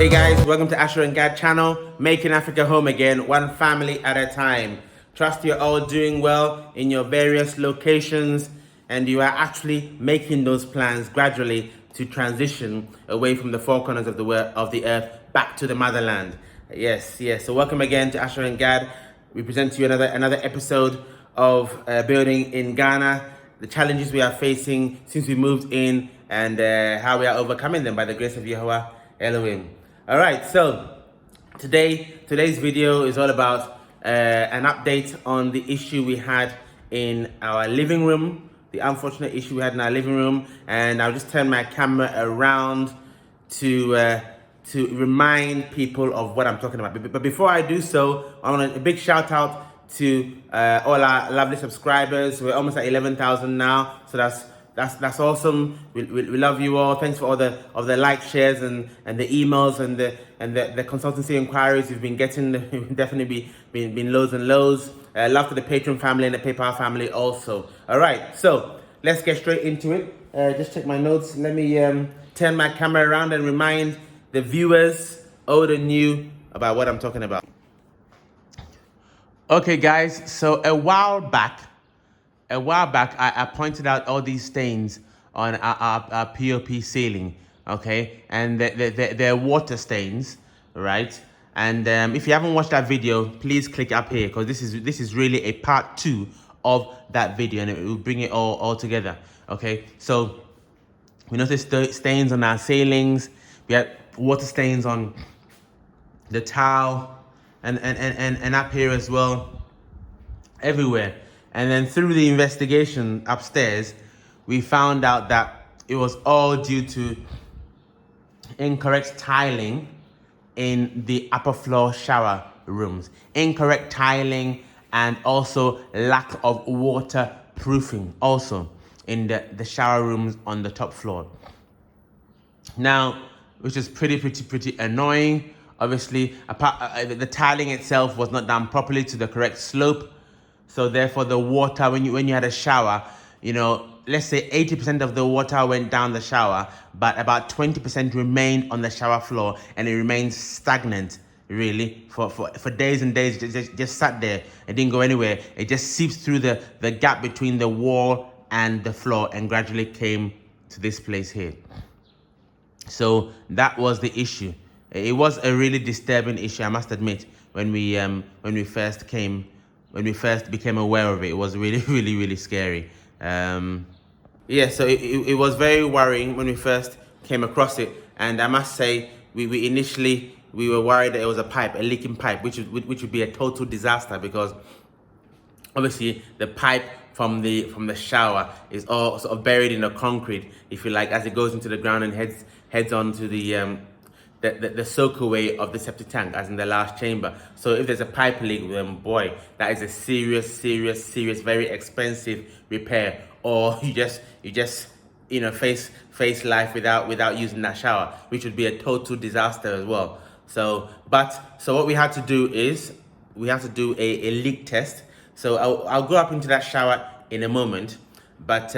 Hey guys, welcome to AsherGad channel, making Africa home again, one family at a time. Trust you're all doing well in your various locations and you are actually making those plans gradually to transition away from the four corners of the earth back to the motherland. Yes. So welcome again to AsherGad. We present to you another episode of building in Ghana, the challenges we are facing since we moved in, and how we are overcoming them by the grace of Yahweh Elohim. All right, so today's video is all about an update on the issue we had in our living room, the unfortunate issue we had in our living room, and I'll just turn my camera around to remind people of what I'm talking about. But before I do so, I want a big shout out to all our lovely subscribers. We're almost at 11,000 now, so that's awesome. We love you all. Thanks for all the likes, shares, and the emails and the consultancy inquiries you've been getting. Definitely been loads and loads. Love to the Patreon family and the PayPal family also. All right, so let's get straight into it. Just check my notes. Let me turn my camera around and remind the viewers, old and new, about what I'm talking about. Okay, guys. So a while back, I pointed out all these stains on our POP ceiling, okay? And they're water stains, right? And if you haven't watched that video, please click up here, because this is really a part 2 of that video, and it will bring it all together, okay? So we noticed stains on our ceilings. We had water stains on the tile and up here as well, everywhere. And then through the investigation upstairs, we found out that it was all due to incorrect tiling in the upper floor shower rooms. Incorrect tiling and also lack of waterproofing also in the shower rooms on the top floor. Now, which is pretty annoying. Obviously, the tiling itself was not done properly to the correct slope. So therefore, the water, when you had a shower, let's say 80% of the water went down the shower, but about 20% remained on the shower floor, and it remained stagnant, really, for days and days. Just sat there. It didn't go anywhere. It just seeps through the gap between the wall and the floor, and gradually came to this place here. So that was the issue. It was a really disturbing issue, I must admit, when we first became aware of it. It was really scary. Yeah, so it was very worrying when we first came across it, and I must say we initially were worried that it was a leaking pipe, which would be a total disaster, because obviously the pipe from the shower is all sort of buried in the concrete, if you like, as it goes into the ground and heads on to the soak away of the septic tank, as in the last chamber. So if there's a pipe leak, then boy, that is a serious, very expensive repair. Or you just face life without using that shower, which would be a total disaster as well. So what we had to do is we have to do a leak test. So I'll go up into that shower in a moment, but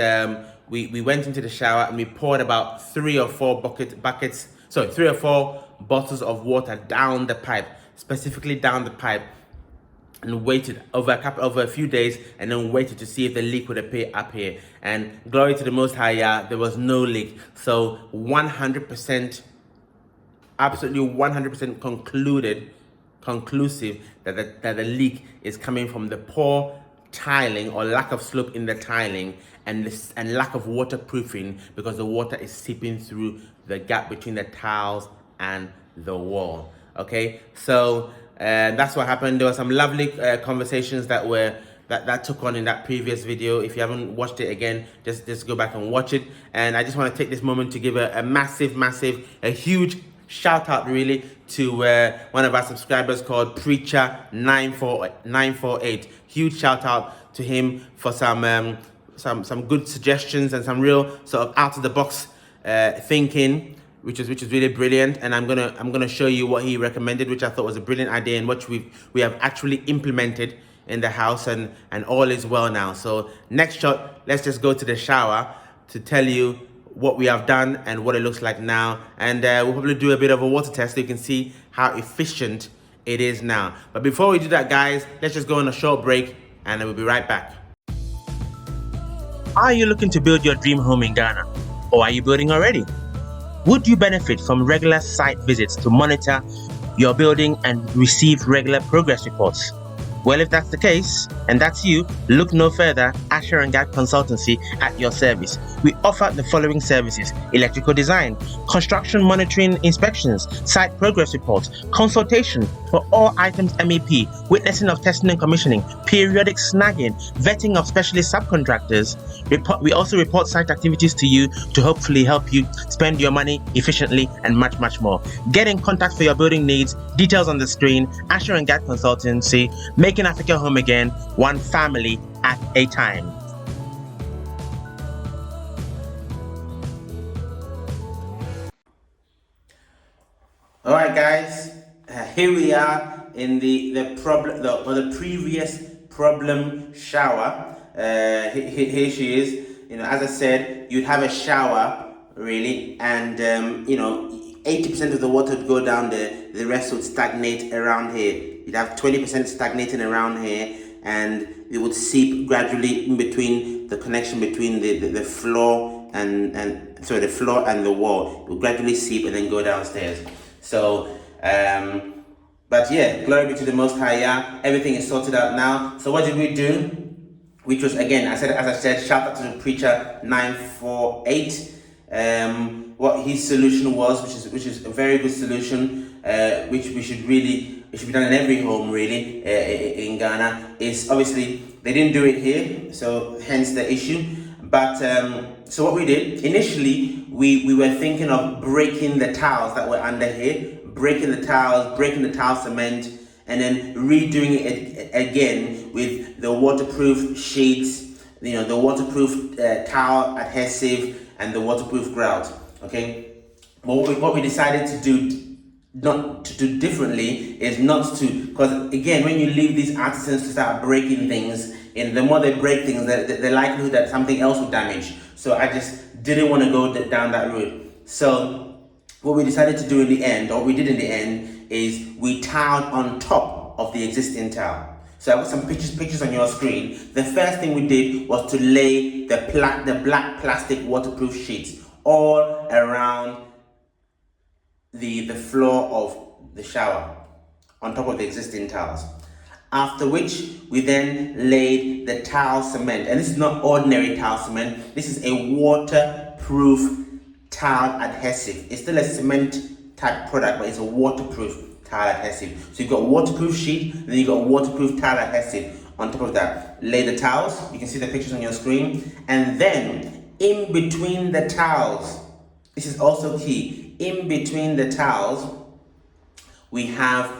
we went into the shower and we poured about 3 or 4 bottles of water down the pipe, specifically down the pipe, and waited over a few days, and then waited to see if the leak would appear up here. And glory to the Most High, there was no leak. So 100%, absolutely 100% conclusive that the leak is coming from the poor tiling or lack of slope in the tiling, and lack of waterproofing, because the water is seeping through the gap between the tiles and the wall. Okay, so that's what happened. There were some lovely conversations that took on in that previous video. If you haven't watched it again, just go back and watch it. And I just want to take this moment to give a huge shout out really to one of our subscribers called Preacher 948. Huge shout out to him for some good suggestions and some real sort of out of the box thinking, which is really brilliant. And I'm gonna show you what he recommended, which I thought was a brilliant idea, and which we have actually implemented in the house, and all is well now. So next shot, let's just go to the shower to tell you what we have done and what it looks like now. And we'll probably do a bit of a water test so you can see how efficient it is now. But before we do that, guys, let's just go on a short break and then we'll be right back. Are you looking to build your dream home in Ghana? Or are you building already? Would you benefit from regular site visits to monitor your building and receive regular progress reports? Well, if that's the case, and that's you, look no further. AsherGad Consultancy at your service. We offer the following services: electrical design, construction monitoring inspections, site progress reports, consultation for all items MEP, witnessing of testing and commissioning, periodic snagging, vetting of specialist subcontractors. We also report site activities to you to hopefully help you spend your money efficiently and much, much more. Get in contact for your building needs. Details on the screen. AsherGad Consultancy, making Africa home again, one family at a time. All right, guys, here we are in the previous problem shower. Here she is. You know, as I said, you'd have a shower really, and 80% of the water would go down there. The rest would stagnate around here. You'd have 20% stagnating around here, and it would seep gradually in between the connection between the floor and the floor and the wall. It will gradually seep and then go downstairs. So, but yeah, glory be to the Most High. Yeah, everything is sorted out now. So what did we do? Which was, again, as I said, shout out to the preacher 948. What his solution was, which is a very good solution, which it should be done in every home really in Ghana. Is obviously they didn't do it here, so hence the issue. But so what we did initially, we were thinking of breaking the tiles that were under here, breaking the tile cement, and then redoing it again with the waterproof sheets, the waterproof tile adhesive and the waterproof grout. Okay, but what we decided to do, not to do differently, is not to, because again, when you leave these artisans to start breaking things, and the more they break things, the likelihood that something else will damage. So I just didn't want to go down that route. So what we decided to do in the end, or we did in the end, is we tiled on top of the existing tile. So I've got some pictures on your screen. The first thing we did was to lay the black plastic waterproof sheets all around the floor of the shower on top of the existing tiles. After which we then laid the tile cement, and this is not ordinary tile cement. This is a waterproof tile adhesive. It's still a cement type product, but it's a waterproof tile adhesive. So you've got a waterproof sheet, and then you've got a waterproof tile adhesive on top of that. Lay the tiles. You can see the pictures on your screen, and then in between the tiles, this is also key, in between the tiles we have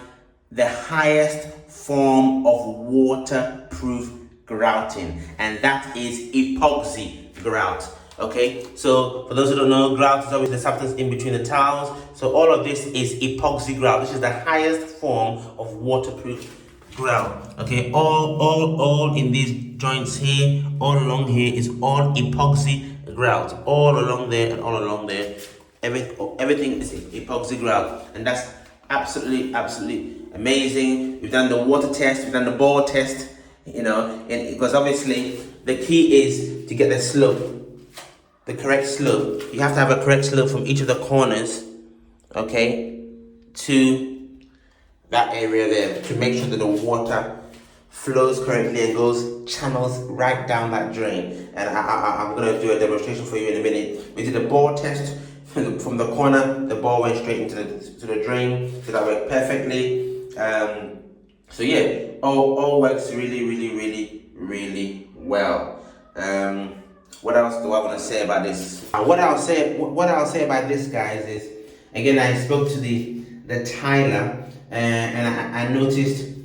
the highest form of waterproof grouting, and that is epoxy grout. Okay, so for those who don't know, grout is always the substance in between the tiles. So all of this is epoxy grout. This is the highest form of waterproof grout. Okay, all in these joints here, all along here is all epoxy grout, all along there and all along there. Everything is epoxy grout, and that's absolutely amazing. We've done the water test, we've done the bore test, because obviously the key is to get the slope, the correct slope. You have to have a correct slope from each of the corners, okay, to that area there, to make sure that the water flows correctly and channels right down that drain. And I'm going to do a demonstration for you in a minute. We did a bore test. From the corner, the ball went straight into the drain, so that worked perfectly. So yeah, all works really well. What else do I want to say about this? What I'll say about this, guys, is, again, I spoke to the tiler, and I noticed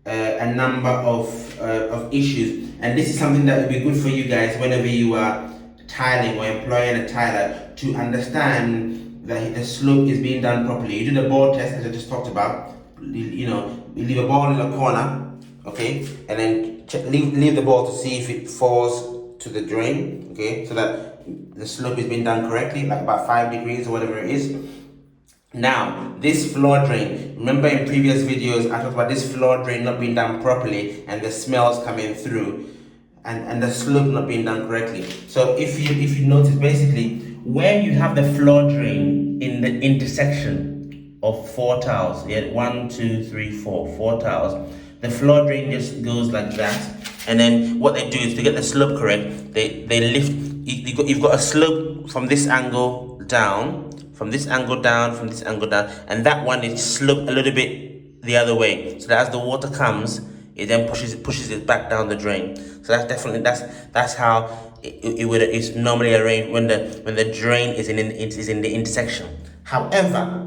a number of issues, and this is something that would be good for you guys whenever you are tiling or employing a tiler, to understand that the slope is being done properly. You do the ball test, as I just talked about. You leave a ball in the corner, okay, and then leave the ball to see if it falls to the drain, okay, so that the slope is being done correctly, like about 5 degrees or whatever it is. Now, this floor drain, remember in previous videos I talked about this floor drain not being done properly and the smells coming through, and the slope not being done correctly. So if you notice, basically where you have the floor drain in the intersection of 4 tiles, yeah, 1 2 3 4 tiles, the floor drain just goes like that. And then what they do is, to get the slope correct, they lift. You've got a slope from this angle down, from this angle down, from this angle down, and that one is sloped a little bit the other way, so that as the water comes, it then pushes it back down the drain. So that's definitely that's how it's normally arranged when the drain is in the intersection. However,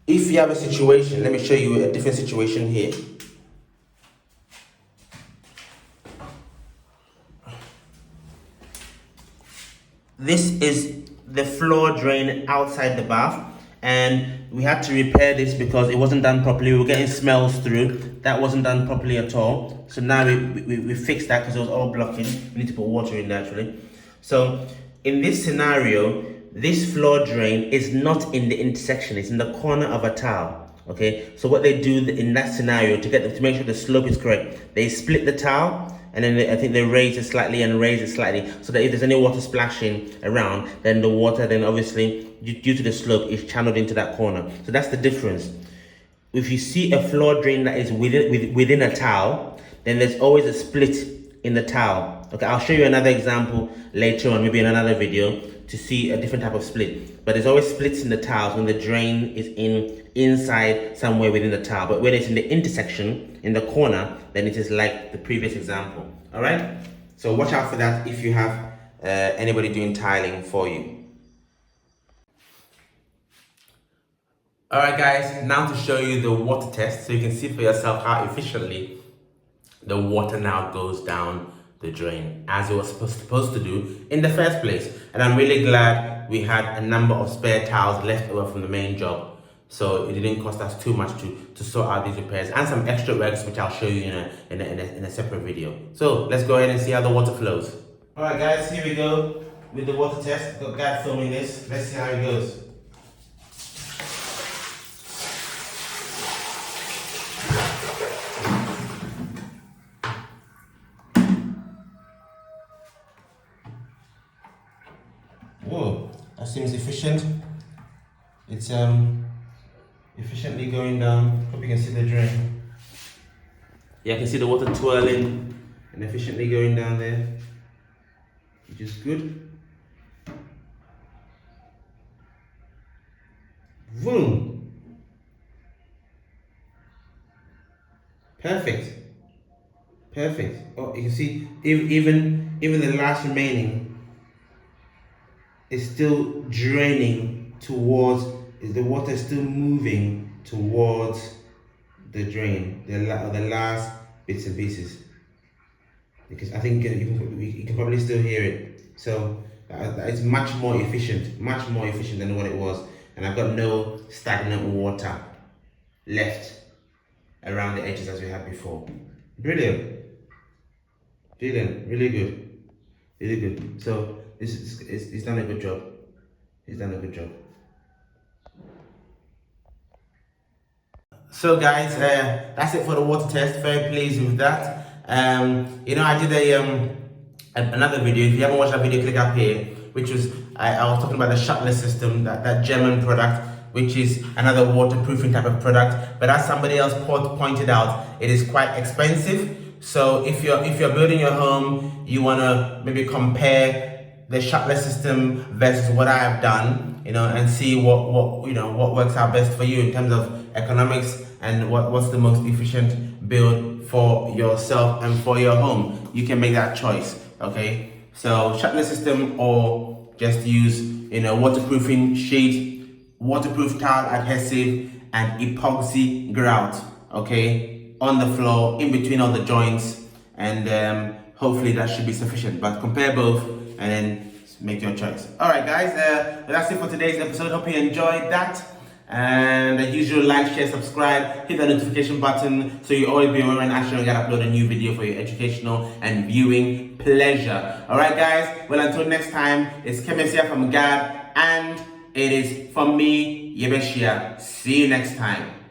if you have a situation, let me show you a different situation here. This is the floor drain outside the bath, and we had to repair this because it wasn't done properly. We were getting smells through. That wasn't done properly at all. So now we fixed that because it was all blocking. We need to put water in there actually. So in this scenario, this floor drain is not in the intersection. It's in the corner of a tile. Okay. So what they do in that scenario to make sure the slope is correct, they split the tile. And then I think they raise it slightly and raise it slightly, so that if there's any water splashing around, then the water, then obviously, due to the slope, is channeled into that corner. So that's the difference. If you see a floor drain that is within a tile, then there's always a split in the tile. Okay, I'll show you another example later on, maybe in another video, to see a different type of split. But there's always splits in the tiles when the drain is inside somewhere within the tile. But when it's in the intersection, in the corner, then it is like the previous example. All right? So watch out for that if you have anybody doing tiling for you. All right, guys, now to show you the water test so you can see for yourself how efficiently the water now goes down the drain as it was supposed to do in the first place. And I'm really glad we had a number of spare tiles left over from the main job, so it didn't cost us too much to sort out these repairs, and some extra works which I'll show you in a separate video. So let's go ahead and see how the water flows. All right, guys, here we go with the water test. Got Gad filming this. Let's see how it goes. Whoa, that seems efficient. It's efficiently going down. Hope you can see the drain. Yeah, I can see the water twirling and efficiently going down there, which is good. Boom. Perfect. Oh, you can see even the last remaining is still draining towards, the water is still moving towards the drain, the last bits and pieces, because I think you can probably still hear it. So it's much more efficient than what it was, and I've got no stagnant water left around the edges as we had before. Brilliant, really good. So he's done a good job. So guys, that's it for the water test. Very pleased with that. I did another video. If you haven't watched that video, click up here, which was I was talking about the shutless system, that German product, which is another waterproofing type of product. But as somebody else pointed out, it is quite expensive. So if you're building your home, you wanna maybe compare the shutless system versus what I have done, and see what works out best for you in terms of economics, and what's the most efficient build for yourself and for your home. You can make that choice. Okay, so shutless system, or just use waterproofing sheet, waterproof tile adhesive, and epoxy grout, okay, on the floor in between all the joints, and hopefully that should be sufficient. But compare both and then make your choice. All right, guys, that's it for today's episode. Hope you enjoyed that. And the usual like, share, subscribe, hit the notification button so you always be aware when AsherGad upload a new video for your educational and viewing pleasure. Alright guys, well until next time, it's Kemesia from Gad and it is from me, Yebeshia. See you next time.